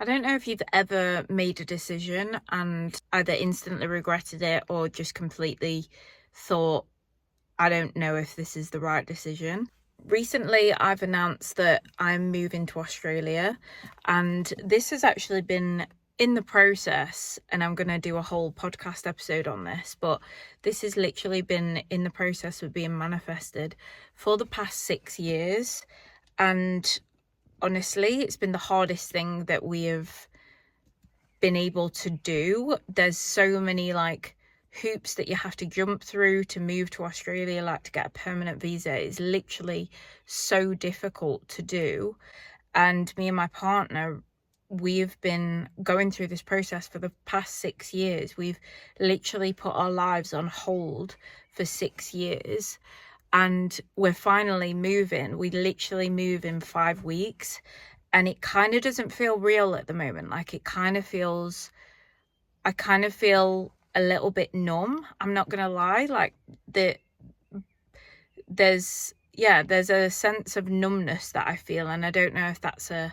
I don't know if you've ever made a decision and either instantly regretted it or just completely thought, I don't know if this is the right decision. Recently, I've announced that I'm moving to Australia, and this has actually been in the process, and I'm going to do a whole podcast episode on this, but this has literally been in the process of being manifested for the past 6 years. And honestly, it's been the hardest thing that we have been able to do. There's so many hoops that you have to jump through to move to Australia, like to get a permanent visa. It's literally so difficult to do. And me and my partner, we've been going through this process for the past 6 years. We've literally put our lives on hold for 6 years. And we're finally moving. We literally move in 5 weeks. And it kind of doesn't feel real at the moment. I kind of feel a little bit numb. I'm not going to lie. There's a sense of numbness that I feel. And I don't know if that's a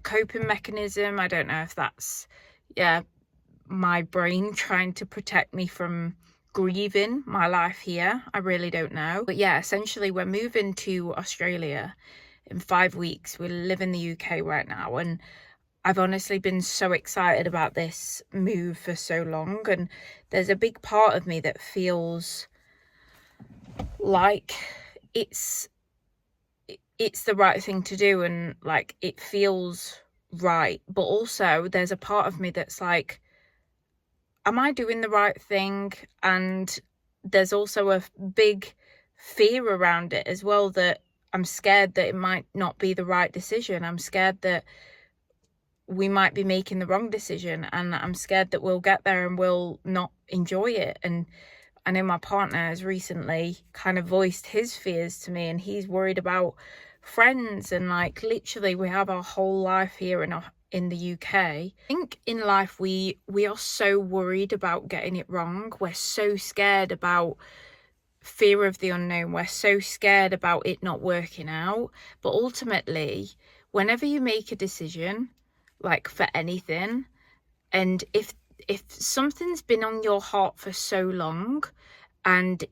coping mechanism. I don't know if that's, my brain trying to protect me from grieving my life here. I really don't know. But yeah, essentially we're moving to Australia in 5 weeks. We live in the UK right now, and I've honestly been so excited about this move for so long. And there's a big part of me that feels like it's the right thing to do, and like it feels right. But also there's a part of me that's like, am I doing the right thing? And there's also a big fear around it as well, that I'm scared that it might not be the right decision. I'm scared that we might be making the wrong decision, and I'm scared that we'll get there and we'll not enjoy it. And I know my partner has recently kind of voiced his fears to me, and he's worried about friends, and literally we have our whole life here in the UK. I think in life we are so worried about getting it wrong. We're so scared about fear of the unknown. We're so scared about it not working out. But ultimately, whenever you make a decision, for anything, and if something's been on your heart for so long, and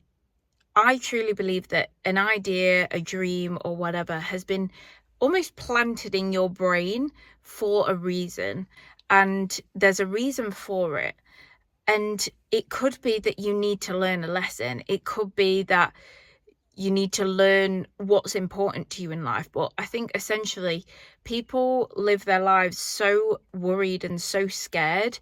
I truly believe that an idea, a dream, or whatever has been almost planted in your brain for a reason, and there's a reason for it. And it could be that you need to learn a lesson. It could be that you need to learn what's important to you in life. But I think essentially people live their lives so worried and so scared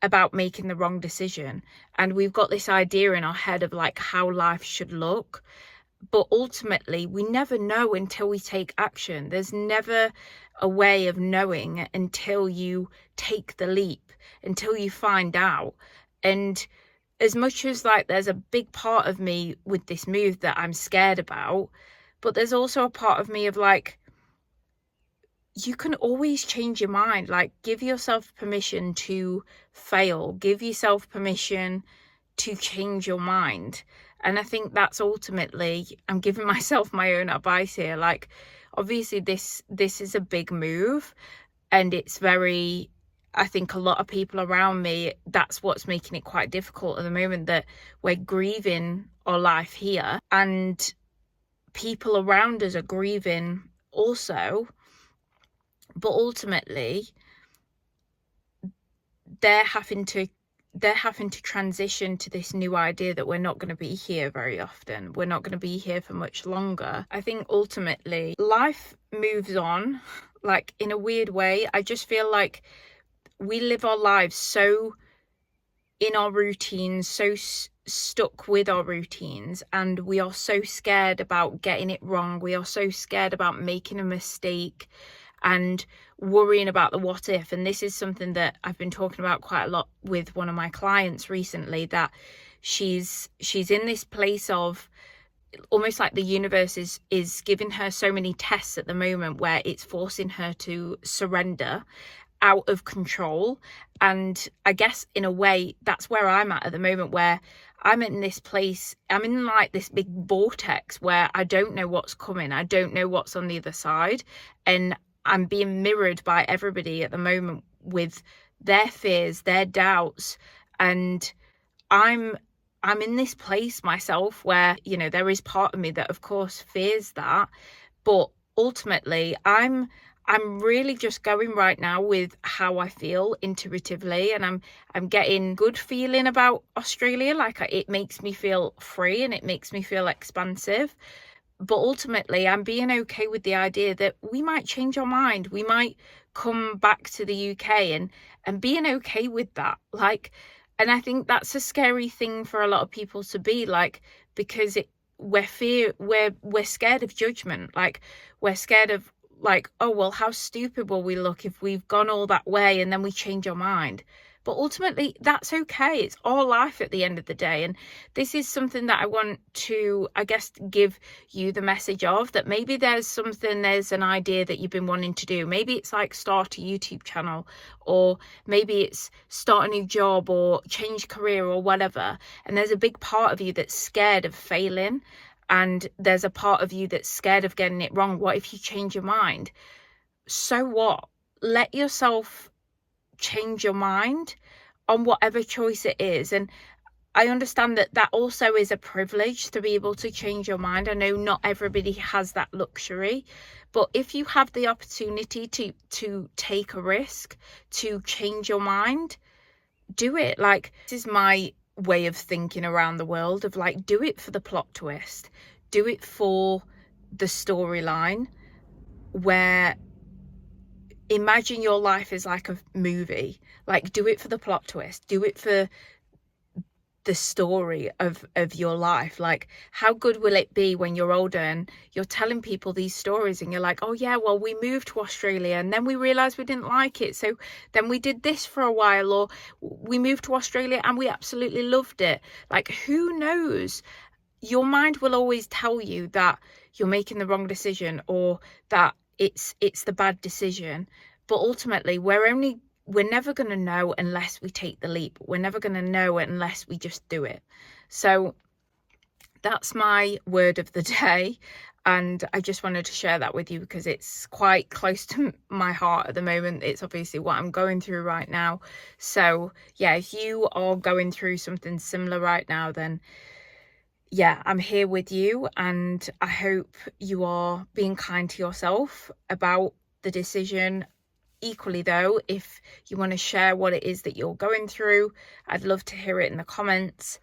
about making the wrong decision. And we've got this idea in our head of how life should look. But ultimately, we never know until we take action. There's never a way of knowing until you take the leap, until you find out. And as much as there's a big part of me with this move that I'm scared about, but there's also a part of me of you can always change your mind. Give yourself permission to fail. Give yourself permission to change your mind. And I think that's ultimately, I'm giving myself my own advice here. Obviously this is a big move, and it's very, I think a lot of people around me, that's what's making it quite difficult at the moment, that we're grieving our life here, and people around us are grieving also. But ultimately, they're having to transition to this new idea that we're not going to be here very often. We're not going to be here for much longer. I think ultimately life moves on, in a weird way. I just feel like we live our lives so in our routines, so stuck with our routines, and we are so scared about getting it wrong. We are so scared about making a mistake and worrying about the what if. And this is something that I've been talking about quite a lot with one of my clients recently, that she's in this place of almost like the universe is giving her so many tests at the moment where it's forcing her to surrender out of control. And I guess in a way that's where I'm at the moment, where I'm in this place, I'm in this big vortex where I don't know what's coming. I don't know what's on the other side. And I'm being mirrored by everybody at the moment with their fears, their doubts, and I'm in this place myself where, you know, there is part of me that of course fears that, but ultimately I'm really just going right now with how I feel intuitively, and I'm getting good feeling about Australia. Like, it makes me feel free and it makes me feel expansive. But ultimately, I'm being okay with the idea that we might change our mind. We might come back to the UK, and being okay with that. Like, and I think that's a scary thing for a lot of people to be, like, because we're scared of judgment. Like, we're scared of, like, oh, well, how stupid will we look if we've gone all that way and then we change our mind? But ultimately, that's okay. It's our life at the end of the day. And this is something that I want to, I guess, give you the message of, that maybe there's an idea that you've been wanting to do. Maybe it's like start a YouTube channel, or maybe it's start a new job or change career or whatever. And there's a big part of you that's scared of failing. And there's a part of you that's scared of getting it wrong. What if you change your mind? So what? Let yourself change your mind on whatever choice it is. And I understand that that also is a privilege, to be able to change your mind. I know not everybody has that luxury, but if you have the opportunity to take a risk, to change your mind, do it. Like, this is my way of thinking around the world, of like, do it for the plot twist, do it for the storyline, where imagine your life is like a movie. Like, do it for the plot twist, do it for the story of your life. Like, how good will it be when you're older and you're telling people these stories and you're like, oh yeah, well, we moved to Australia and then we realized we didn't like it, so then we did this for a while, or we moved to Australia and we absolutely loved it. Like, who knows? Your mind will always tell you that you're making the wrong decision, or that it's the bad decision. But ultimately, we're never going to know unless we take the leap. We're never going to know unless we just do it. So that's my word of the day. And I just wanted to share that with you because it's quite close to my heart at the moment. It's obviously what I'm going through right now. So yeah, if you are going through something similar right now, then yeah, I'm here with you, and I hope you are being kind to yourself about the decision. Equally though, if you want to share what it is that you're going through, I'd love to hear it in the comments.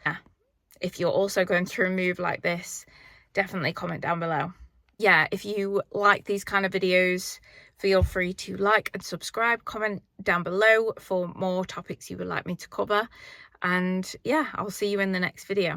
If you're also going through a move like this, definitely comment down below. Yeah, if you like these kind of videos, feel free to like and subscribe, comment down below for more topics you would like me to cover. And yeah, I'll see you in the next video.